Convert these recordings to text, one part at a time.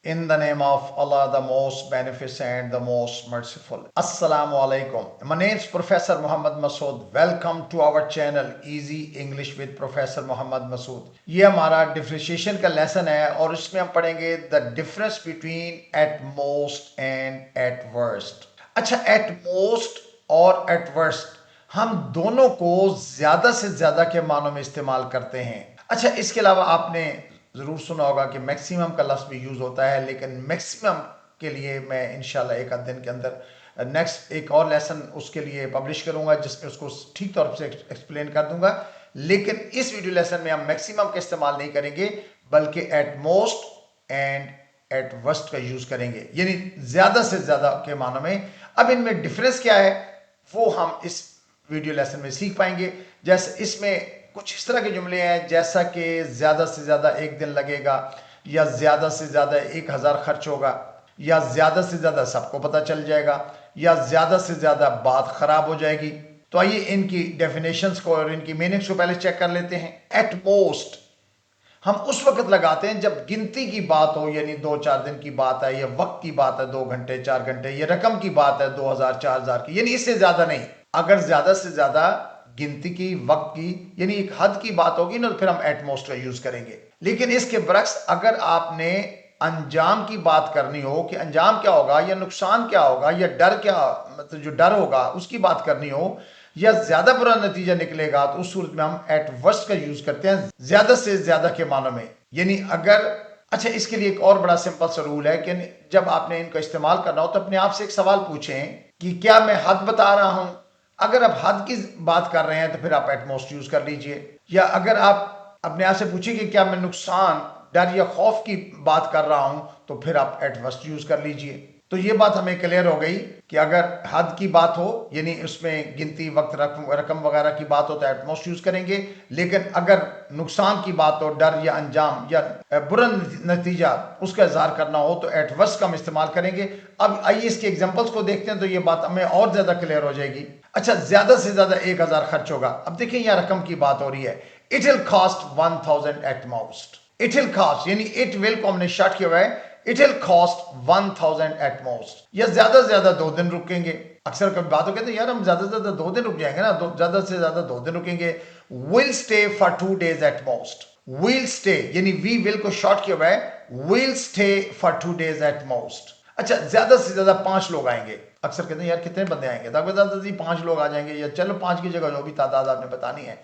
In the name of Allah, the most beneficent, the most merciful. Assalamu alaikum. My name is Professor Muhammad Masood. Welcome to our channel Easy English with Professor Muhammad Masood. ये हमारा differentiation का lesson है और इसमें हम पढ़ेंगे the difference between at most and eight worst. अच्छा, at most और एट वर्स्ट हम दोनों को ज्यादा से ज्यादा के मानों में इस्तेमाल करते हैं। अच्छा, इसके अलावा आपने ज़रूर सुना होगा कि मैक्सिमम का लफ्ज़ भी यूज़ होता है, लेकिन मैक्सिमम के लिए मैं इंशाल्लाह एक आध दिन के अंदर नेक्स्ट एक और लेसन उसके लिए पब्लिश करूंगा जिसमें उसको ठीक तौर से एक्सप्लेन कर दूंगा। लेकिन इस वीडियो लेसन में हम मैक्सिमम का इस्तेमाल नहीं करेंगे बल्कि at most and eight worst का यूज़ करेंगे, यानी ज़्यादा से ज़्यादा के मानों में। अब इनमें डिफरेंस क्या है वो हम इस वीडियो लेसन में सीख पाएंगे। जैसे इसमें कुछ इस तरह के जुमले हैं जैसा कि ज़्यादा से ज़्यादा एक दिन लगेगा, या ज़्यादा से ज़्यादा 1000 खर्च होगा, या ज़्यादा से ज़्यादा सबको पता चल जाएगा, या ज़्यादा से ज़्यादा बात ख़राब हो जाएगी। तो आइए इनकी डेफिनेशंस को और इनकी मीनिंग्स को पहले चेक कर लेते हैं। एट मोस्ट हम उस वक्त लगाते हैं जब गिनती की बात हो, यानी 2-4 दिन की बात है, या वक्त की बात है 2 घंटे 4 घंटे, या रकम की बात है 2000 4000 की, यानी इससे ज़्यादा नहीं। अगर ज़्यादा से ज़्यादा गिनती की, वक्त की, यानी एक हद की बात होगी ना, तो फिर हम एटमोस्ट का यूज करेंगे। लेकिन इसके बरक्स अगर आपने अंजाम की बात करनी हो कि अंजाम क्या होगा, या नुकसान क्या होगा, या डर क्या, मतलब जो डर होगा उसकी बात करनी हो, या ज्यादा बुरा नतीजा निकलेगा, तो उस सूरत में हम एट वर्स्ट का यूज करते हैं ज्यादा से ज्यादा के मानों में। यानी अगर, अच्छा, इसके लिए एक और बड़ा सिंपल सा रूल है कि जब आपने इनका इस्तेमाल करना हो तो अपने आप से एक सवाल पूछें कि क्या मैं हद बता रहा हूं। अगर आप हद की बात कर रहे हैं तो फिर आप एटमोस्ट यूज कर लीजिए। या अगर आप अपने आप से पूछिए कि क्या मैं नुकसान, डर या खौफ की बात कर रहा हूं, तो फिर आप एटमोस्ट यूज कर लीजिए। तो ये बात हमें क्लियर हो गई कि अगर हद की बात हो, यानी उसमें गिनती, वक्त, रकम वगैरह की बात हो तो एटमोस्ट यूज करेंगे। लेकिन अगर नुकसान की बात हो, डर या अंजाम या बुरा नतीजा उसका इजहार करना हो, तो एटवर्स का हम इस्तेमाल करेंगे। अब आइए इसके एग्जांपल्स को देखते हैं तो ये बात हमें और ज्यादा क्लियर हो जाएगी। अच्छा, ज्यादा से ज्यादा 1000 खर्च होगा। अब देखिए यहाँ रकम की बात हो रही है। It will cost 1000 eight most. It will cost यानी इट विल को हमने शॉर्ट किया हुआ है। It will cost 1000 eight most, या ज्यादा से ज्यादा 2 दिन रुकेंगे। अक्सर कभी बात हो कहते हैं यार हम ज्यादा से ज्यादा 2 दिन रुक जाएंगे ना, ज्यादा से ज्यादा 2 दिन रुकेंगे। Will stay for 2 days at most. Will stay यानी वी विल को शॉर्ट किया हुआ है, will stay for 2 days at most. अच्छा, ज्यादा से ज्यादा 5 लोग आएंगे। अक्सर कहते हैं यार कितने बंदे आएंगे, दादाजी 5 लोग आ जाएंगे, या चलो 5 की जगह जो भी तादाद आपने बतानी है।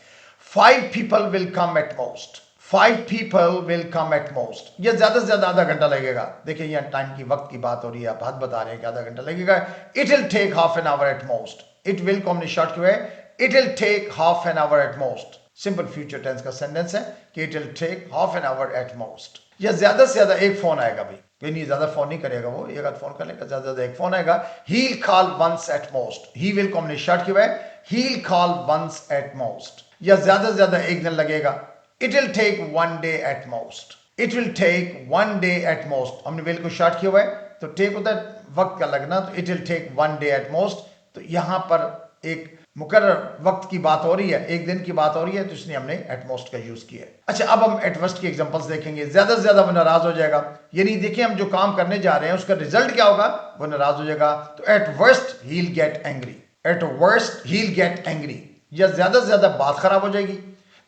5 people will come at most। 5 people will come at most, या ज्यादा से ज्यादा आधा घंटा लगेगा। देखिए यहाँ टाइम की, वक्त की बात हो रही है, आप हद बता रहे हैं कि आधा घंटा लगेगा। It will take half an hour at most. It will को हमने शॉर्ट किया है, it will take half an hour at most. Simple future tense का सेंटेंस है कि it will take half an hour at most. या ज्यादा से ज्यादा एक फोन आएगा भाई, नहीं ज्यादा फोन नहीं करेगा वो, एक आध फोन कर लेगा, ज्यादा से ज्यादा एक फोन आएगा। He will call once at most. He will को हमने शॉर्ट किया है, he will call once at most. या ज्यादा से ज्यादा एक दिन लगेगा। It will take 1 day at most. It will take 1 day at most, हमने विल को शॉर्ट किया हुआ है, तो टेक होता है वक्त का लगना, तो it will take 1 day at most. तो यहां पर एक मुकर्रर वक्त की बात हो रही है, एक दिन की बात हो रही है, तो इसलिए हमने एटमोस्ट का यूज किया है। अच्छा, अब हम एटवर्स्ट की एग्जांपल्स देखेंगे। ज्यादा से ज्यादा वो नाराज हो जाएगा, यानी देखिए हम जो काम करने जा रहे हैं उसका रिजल्ट क्या होगा, वो नाराज हो जाएगा। तो eight worst he will get angry. Eight worst he will get angry, या ज्यादा से ज्यादा बात खराब हो जाएगी।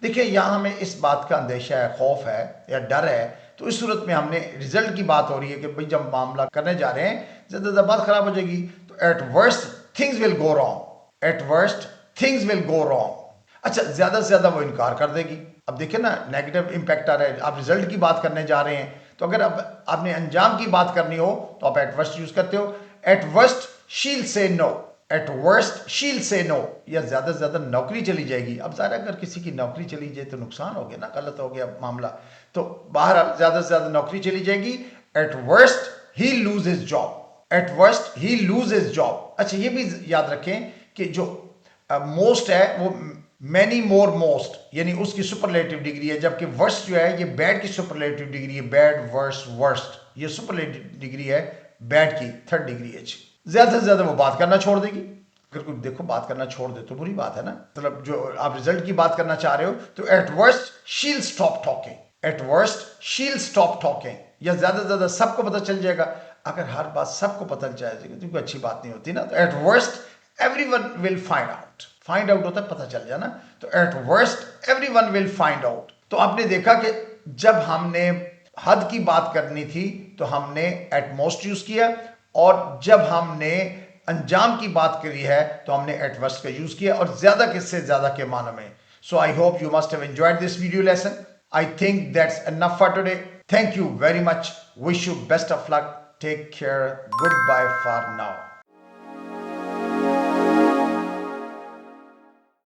देखिए यहां हमें इस बात का अंदेशा है, खौफ है या डर है, तो इस सूरत में हमने रिजल्ट की बात हो रही है कि भाई जब मामला करने जा रहे हैं ज्यादा ज्यादा बात खराब हो जाएगी, तो eight worst things will go wrong. Eight worst things will go wrong. अच्छा, ज्यादा से ज्यादा वो इनकार कर देगी। अब देखिए ना, नेगेटिव इंपैक्ट आ रहा है। आप रिजल्ट की बात करने जा रहे हैं, तो अगर अब आपने अंजाम की बात करनी हो तो आप एट वर्स्ट यूज करते हो। At worst she will say no. At worst she will say no, या ज्यादा से ज्यादा नौकरी चली जाएगी। अब ज़ाहिर अगर किसी की नौकरी चली जाए तो नुकसान हो गया ना, गलत हो गया मामला, तो बाहर ज्यादा से ज्यादा नौकरी चली जाएगी। एट वर्स्ट ही lose his job. Eight worst ही लूज हिज जॉब। अच्छा, ये भी याद रखें कि जो मोस्ट है वो मैनी मोर मोस्ट, यानी उसकी सुपरलेटिव डिग्री है, जबकि वर्स्ट जो है ये बैड की सुपरलेटिव डिग्री है। बैड, वर्स्ट, वर्स्ट, ये सुपरलेटिव डिग्री है बैड की, थर्ड डिग्री है। ज्यादा से ज्यादा वो बात करना छोड़ देगी। अगर कोई देखो बात करना छोड़ दे तो बुरी बात है ना, मतलब जो आप रिजल्ट की बात करना चाह रहे हो, तो eight worst she will stop talking. Eight worst she will stop talking, या ज़्यादा से ज़्यादा सबको पता चल जाएगा। अगर हर बात सबको पता चल जाएगी तो कोई अच्छी बात नहीं होती ना। तो eight worst everyone will find out होता है पता चल जाना। तो eight worst everyone will find out. तो आपने देखा कि जब हमने हद की बात करनी थी तो हमने एट मोस्ट यूज किया, और जब हमने अंजाम की बात करी है तो हमने एट वर्स्ट का यूज किया, और ज्यादा किससे ज्यादा के मानों में। So I hope you must have enjoyed this video lesson. I think that's enough for today. Thank you very much. Wish you best of luck. Take care. Goodbye for now.